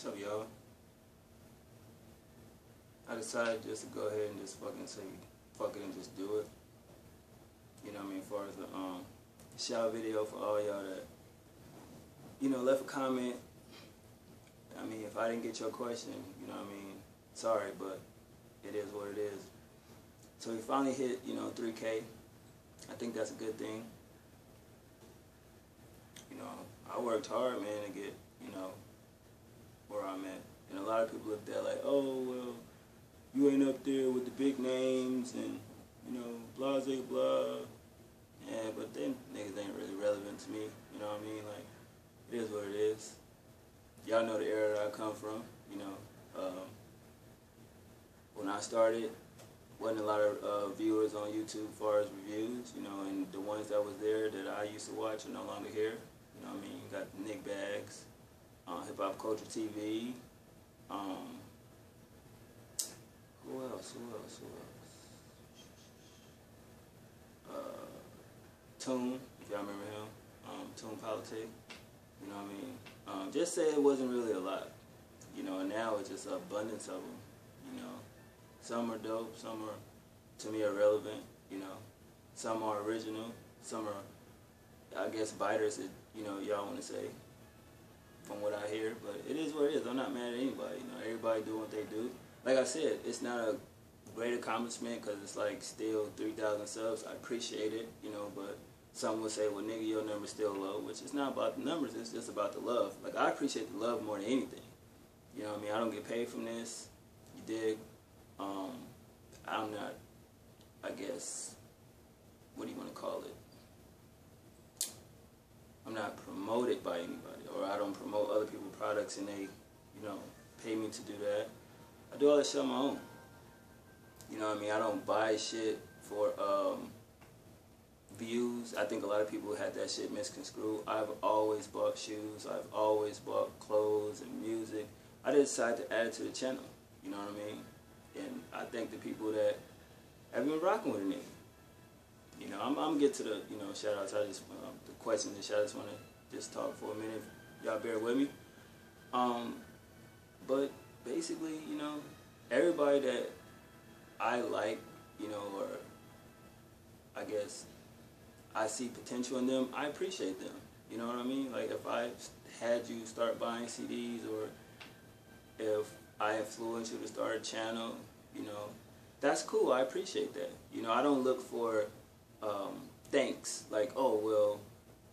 What's up, y'all? I decided just to go ahead and just fucking say fuck it and just do it. You know what I mean? As far as the shout video for all y'all that, you know, left a comment. I mean, if I didn't get your question, you know what I mean? Sorry, but it is what it is. So we finally hit, you know, 3K. I think that's a good thing. You know, I worked hard, man, to get, you know, where I'm at. And a lot of people look at like, oh, well, you ain't up there with the big names and, you know, blah, blah, blah. Yeah, but then niggas ain't really relevant to me. You know what I mean? Like, it is what it is. Y'all know the era that I come from. You know, when I started, wasn't a lot of viewers on YouTube as far as reviews. You know, and the ones that was there that I used to watch are no longer here. You know what I mean? You got Nick Bags, Hip Hop Culture TV. Who else? Tune, if y'all remember him. Tune Politic. You know what I mean? Just say it wasn't really a lot. You know, and now it's just an abundance of them. You know, some are dope, some are, to me, irrelevant. You know, some are original, some are, I guess, biters that, you know, y'all want to say, from what I hear. But it is what it is. I'm not mad at anybody. You know, everybody do what they do. Like I said, it's not a great accomplishment because it's like still 3,000 subs. I appreciate it, you know, but some would say, well, nigga, your number's still low, which is not about the numbers. It's just about the love. Like, I appreciate the love more than anything. You know what I mean? I don't get paid from this. You dig? I'm not, I guess, what do you want to call it? I'm not promoted by anybody, or I don't promote other people's products and they, you know, pay me to do that. I do all that shit on my own. You know what I mean? I don't buy shit for views. I think a lot of people had that shit misconstrued. I've always bought shoes. I've always bought clothes and music. I just decided to add it to the channel. You know what I mean? And I think the people that have been rocking with me. You know, I'm gonna get to the, you know, shout outs. I just the questions and shout outs. Want to just talk for a minute. Y'all bear with me. But basically, you know, everybody that I like, you know, or I guess I see potential in them, I appreciate them. You know what I mean? Like, if I had you start buying CDs, or if I influenced you to start a channel, you know, that's cool. I appreciate that. You know, I don't look for thanks. Like, oh, well,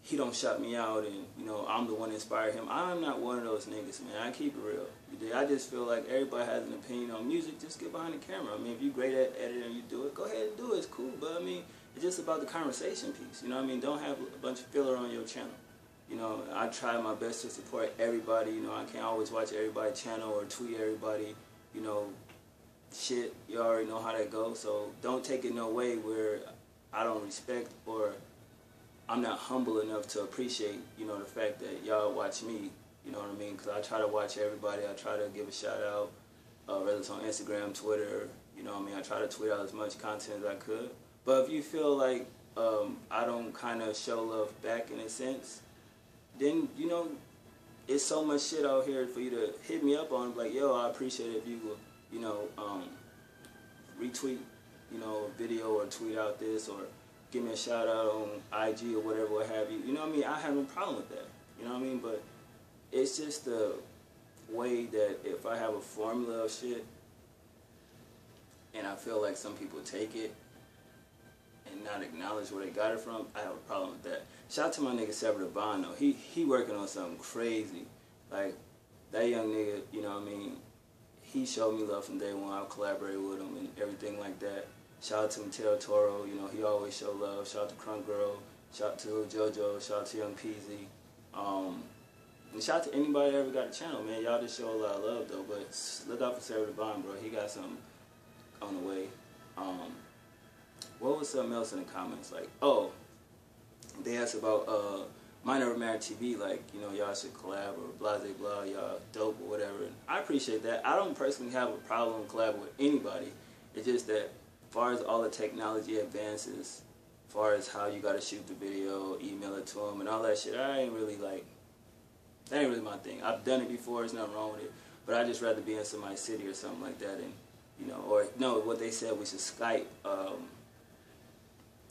he don't shut me out and, you know, I'm the one that inspired him. I'm not one of those niggas, man. I keep it real. I just feel like everybody has an opinion on music. Just get behind the camera. I mean, if you're great at editing and you do it, go ahead and do it. It's cool. But, I mean, it's just about the conversation piece. You know what I mean? Don't have a bunch of filler on your channel. You know, I try my best to support everybody. You know, I can't always watch everybody's channel or tweet everybody, you know, shit. You already know how that goes. So don't take it no way where I don't respect or I'm not humble enough to appreciate, you know, the fact that y'all watch me, you know what I mean? Because I try to watch everybody. I try to give a shout out, whether it's on Instagram, Twitter, you know what I mean? I try to tweet out as much content as I could. But if you feel like I don't kind of show love back in a sense, then, you know, it's so much shit out here for you to hit me up on. Like, yo, I appreciate it if you will, you know, retweet, you know, a video or tweet out this or give me a shout out on IG or whatever, what have you. You know what I mean? I have no problem with that. You know what I mean? But it's just the way that if I have a formula of shit and I feel like some people take it and not acknowledge where they got it from, I have a problem with that. Shout out to my nigga Sever Devon though. He working on something crazy. Like, that young nigga, you know what I mean? He showed me love from day one. I collaborated with him and everything like that. Shout out to Mateo Toro, you know, he always show love. Shout out to Crunk Girl. Shout out to Lil JoJo. Shout out to Young Peasy. And shout out to anybody that ever got a channel, man. Y'all just show a lot of love, though. But look out for Sarah Devon, bro. He got something on the way. What was something else in the comments? Like, oh, they asked about Mine Never Married TV. Like, you know, y'all should collab or blah, blah, blah. Y'all dope or whatever. And I appreciate that. I don't personally have a problem collabing with anybody. It's just that as far as all the technology advances, as far as how you got to shoot the video, email it to them, and all that shit, I ain't really, like, That ain't really my thing. I've done it before. There's nothing wrong with it. But I just rather be in somebody's city or something like that, and you know, or no, what they said we should Skype.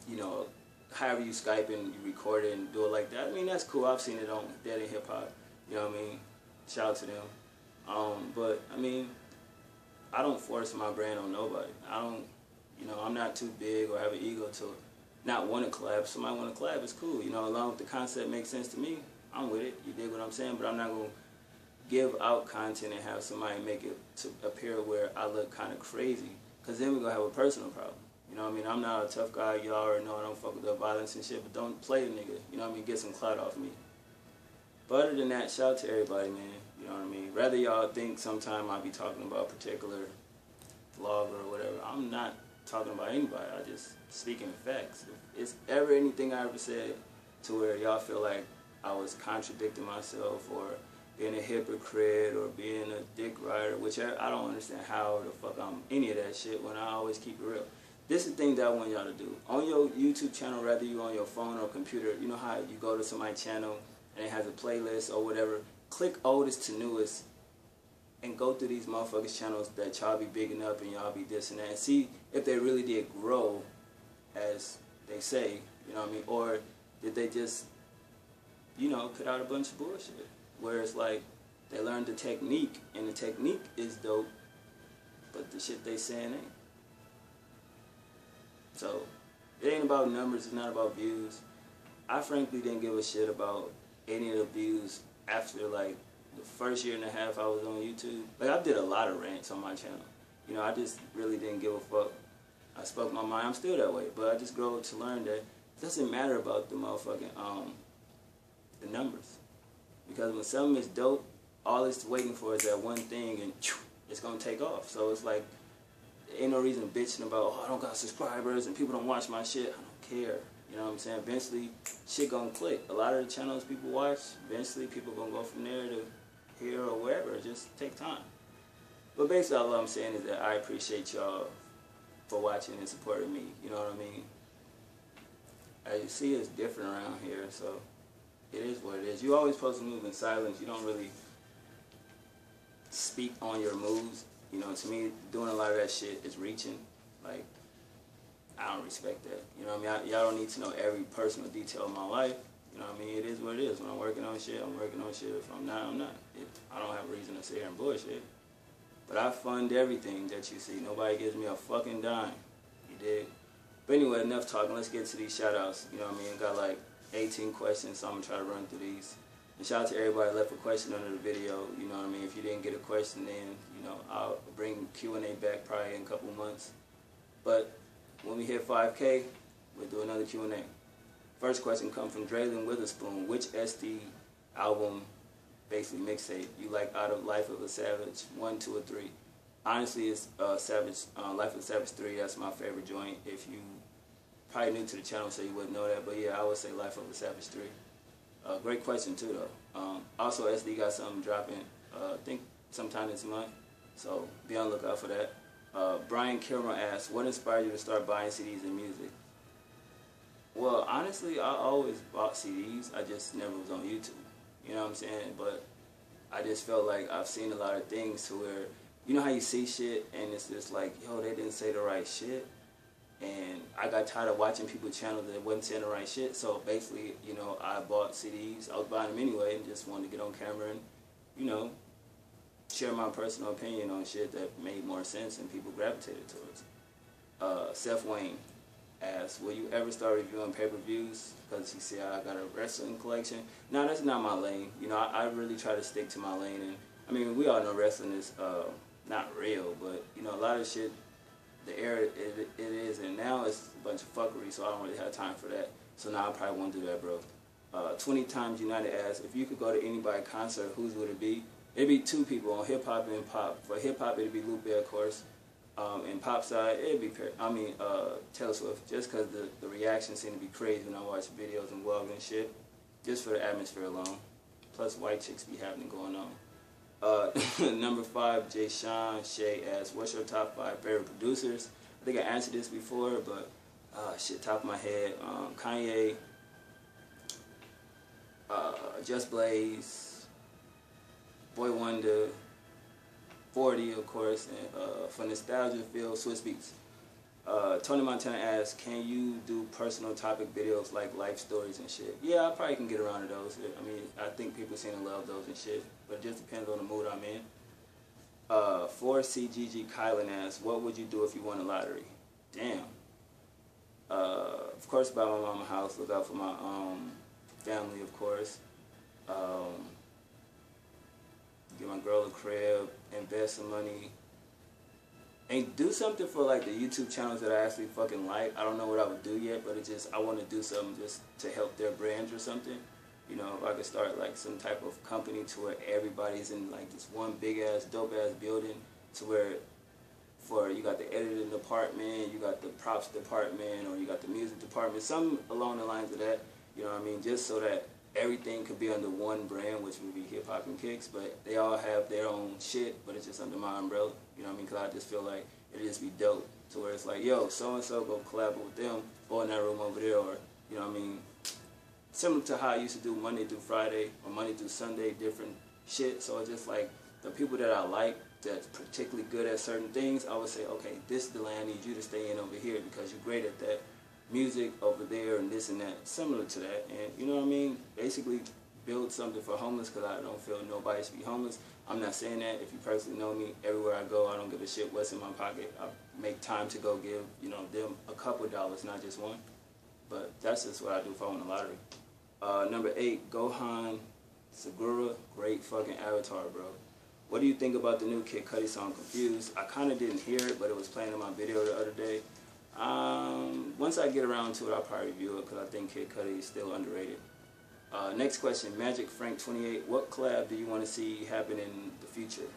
You know, however you Skype and you record it and do it like that. I mean, that's cool. I've seen it on Dead in Hip Hop. You know what I mean? Shout out to them. But I mean, I don't force my brand on nobody. I don't, you know, I'm not too big or have an ego to not want to collab. If somebody want to collab, it's cool. You know, as long as the concept makes sense to me, I'm with it. You dig what I'm saying? But I'm not going to give out content and have somebody make it to appear where I look kind of crazy, because then we're going to have a personal problem. You know what I mean? I'm not a tough guy. Y'all already know I don't fuck with the violence and shit, but don't play the nigga. You know what I mean? Get some clout off me. But other than that, shout out to everybody, man. You know what I mean? Rather y'all think sometime I'll be talking about a particular vlogger or whatever. I'm not talking about anybody. I just speaking facts. If it's ever anything I ever said to where y'all feel like I was contradicting myself or being a hypocrite or being a dick rider, which I don't understand how the fuck I'm any of that shit when I always keep it real. This is the thing that I want y'all to do. On your YouTube channel, whether you on your phone or computer, you know how you go to somebody's channel and it has a playlist or whatever, click oldest to newest and go through these motherfuckers' channels that y'all be bigging up and y'all be this and that, and see if they really did grow as they say, you know what I mean, or did they just, you know, put out a bunch of bullshit, where it's like they learned the technique and the technique is dope, but the shit they saying ain't. So it ain't about numbers, it's not about views. I frankly didn't give a shit about any of the views after like the first year and a half I was on YouTube. Like, I did a lot of rants on my channel. You know, I just really didn't give a fuck. I spoke my mind. I'm still that way, but I just grew to learn that it doesn't matter about the motherfucking the numbers, because when something is dope, all it's waiting for is that one thing, and it's gonna take off. So it's like, ain't no reason bitching about, oh, I don't got subscribers and people don't watch my shit. I don't care. You know what I'm saying? Eventually, shit gonna click. A lot of the channels people watch, eventually people gonna go from there to here or wherever. It just take time. But basically, all I'm saying is that I appreciate y'all for watching and supporting me. You know what I mean? As you see, it's different around here, so it is what it is. You always supposed to move in silence. You don't really speak on your moves. You know, to me, doing a lot of that shit is reaching. Like, I don't respect that. You know what I mean? Y'all don't need to know every personal detail of my life. You know what I mean? It is what it is. When I'm working on shit, I'm working on shit. If I'm not, I'm not. I don't have a reason to sit here and bullshit. But I fund everything that you see. Nobody gives me a fucking dime. You dig? But anyway, enough talking. Let's get to these shout-outs. You know what I mean? Got like 18 questions, so I'm going to try to run through these. And shout out to everybody that left a question under the video. You know what I mean? If you didn't get a question, then, you know, I'll bring Q&A back probably in a couple months. But when we hit 5K, we'll do another Q&A. First question comes from Draylon Witherspoon. Which SD album, basically mixtape, you like out of Life of a Savage 1, 2, or 3? Honestly, it's Savage, Life of a Savage 3. That's my favorite joint. If you probably new to the channel, so you wouldn't know that. But yeah, I would say Life of a Savage 3. Great question too, though. Also, SD got something dropping, I think sometime this month. So be on the lookout for that. Brian Kilmer asks, what inspired you to start buying CDs and music? Well, honestly, I always bought CDs. I just never was on YouTube. You know what I'm saying? But I just felt like I've seen a lot of things to where, you know how you see shit and it's just like, yo, they didn't say the right shit. And I got tired of watching people's channels that wasn't saying the right shit. So basically, you know, I bought CDs. I was buying them anyway and just wanted to get on camera and, you know, share my personal opinion on shit that made more sense and people gravitated towards. Seth Wayne asks, will you ever start reviewing pay-per-views? Because you see I got a wrestling collection. No, that's not my lane. You know, I really try to stick to my lane. And I mean, we all know wrestling is not real, but, you know, a lot of shit, the era it is, and now it's a bunch of fuckery, so I don't really have time for that. So now I probably won't do that, bro. 20 Times United asks, if you could go to anybody's concert, whose would it be? It'd be two people on hip-hop and pop. For hip-hop, it'd be Lupe, of course. And pop side, it'd be, Taylor Swift, just because the reactions seem to be crazy when I watch videos and vlogs and shit, just for the atmosphere alone. Plus, white chicks be having going on. Number 5, Jay Sean Shay asks, what's your top 5 favorite producers? I think I answered this before, but shit, top of my head, Kanye, Just Blaze, Boy Wonder, 40, of course, and for nostalgia feel, Swiss Beats. Tony Montana asks, can you do personal topic videos like life stories and shit? Yeah, I probably can get around to those. I mean, I think people seem to love those and shit, but it just depends on the mood I'm in. 4CGG Kylan asks, what would you do if you won a lottery? Damn. Of course, buy my mama a house, look out for my family, of course. Get my girl a crib, invest some money, and do something for like the YouTube channels that I actually fucking like. I don't know what I would do yet, but I want to do something just to help their brands or something. You know, if I could start like some type of company to where everybody's in like this one big ass, dope ass building, to where you got the editing department, you got the props department, or you got the music department, something along the lines of that. You know what I mean? Just so that everything could be under one brand, which would be Hip Hop and Kicks, but they all have their own shit, but it's just under my umbrella. You know what I mean? Because I just feel like it'd just be dope to where it's like, yo, so-and-so go collab with them, or in that room over there, or, you know what I mean? Similar to how I used to do Monday through Friday, or Monday through Sunday, different shit. So it's just like the people that I like, that's particularly good at certain things, I would say, okay, this is the lane I need you to stay in over here because you're great at that. Music over there and this and that, similar to that. And you know what I mean? Basically build something for homeless, because I don't feel nobody should be homeless. I'm not saying that. If you personally know me, everywhere I go, I don't give a shit what's in my pocket. I make time to go give, you know, them a couple dollars, not just one. But that's just what I do if I win the lottery. Number 8, Gohan Segura, great fucking avatar, bro. What do you think about the new Kid Cudi song, Confused? I kind of didn't hear it, but it was playing in my video the other day. Once I get around to it, I'll probably review it, because I think Kid Cudi is still underrated. Next question, Magic Frank 28. What collab do you want to see happen in the future?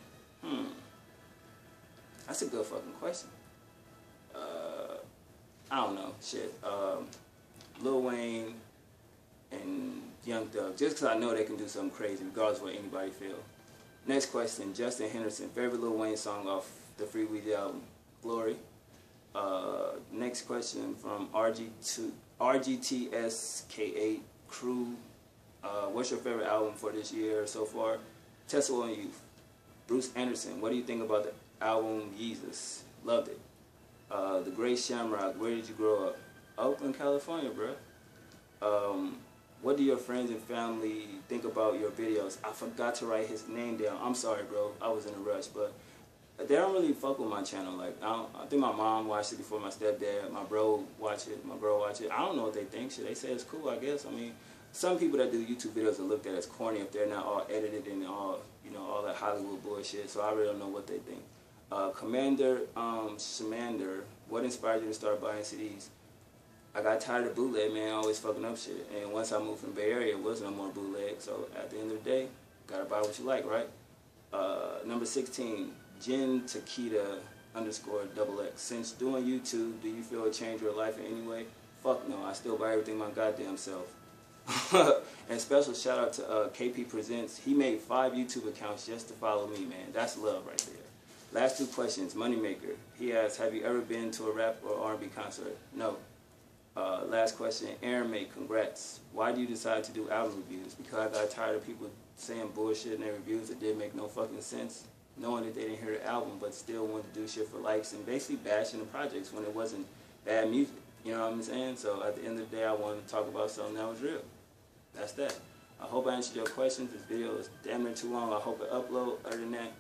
That's a good fucking question. I don't know, shit. Lil Wayne and Young Thug, just because I know they can do something crazy, regardless of what anybody feel. Next question, Justin Henderson, favorite Lil Wayne song off the Free Weezy album, Glory. Next question from RGTSK8 Crew. What's your favorite album for this year so far? Tesla and Youth. Bruce Anderson, what do you think about the album Yeezus? Loved it. The Great Shamrock, where did you grow up? Oakland, California, bro. What do your friends and family think about your videos? I forgot to write his name down. I'm sorry, bro. I was in a rush, but they don't really fuck with my channel. Like, I think my mom watched it before my stepdad. My bro watched it. My girl watched it. I don't know what they think. Shit, they say it's cool, I guess. I mean, some people that do YouTube videos are looked at as corny if they're not all edited and all, you know, all that Hollywood bullshit. So I really don't know what they think. Commander Shamander, what inspired you to start buying CDs? I got tired of bootleg, man, always fucking up shit. And once I moved from the Bay Area, it was no more bootleg. So at the end of the day, gotta buy what you like, right? Number 16, Jen Takeda _XX. Since doing YouTube, do you feel it changed your life in any way? Fuck no, I still buy everything my goddamn self. And special shout out to KP Presents. He made 5 YouTube accounts just to follow me, man. That's love right there. Last 2 questions, Moneymaker. He asks, have you ever been to a rap or R&B concert? No. Last question, Aaron May, congrats. Why do you decide to do album reviews? Because I got tired of people saying bullshit in their reviews that didn't make no fucking sense, knowing that they didn't hear the album but still wanted to do shit for likes and basically bashing the projects when it wasn't bad music. You know what I'm saying? So at the end of the day, I wanted to talk about something that was real. That's that. I hope I answered your questions. This video is damn near too long. I hope it upload. Other than that,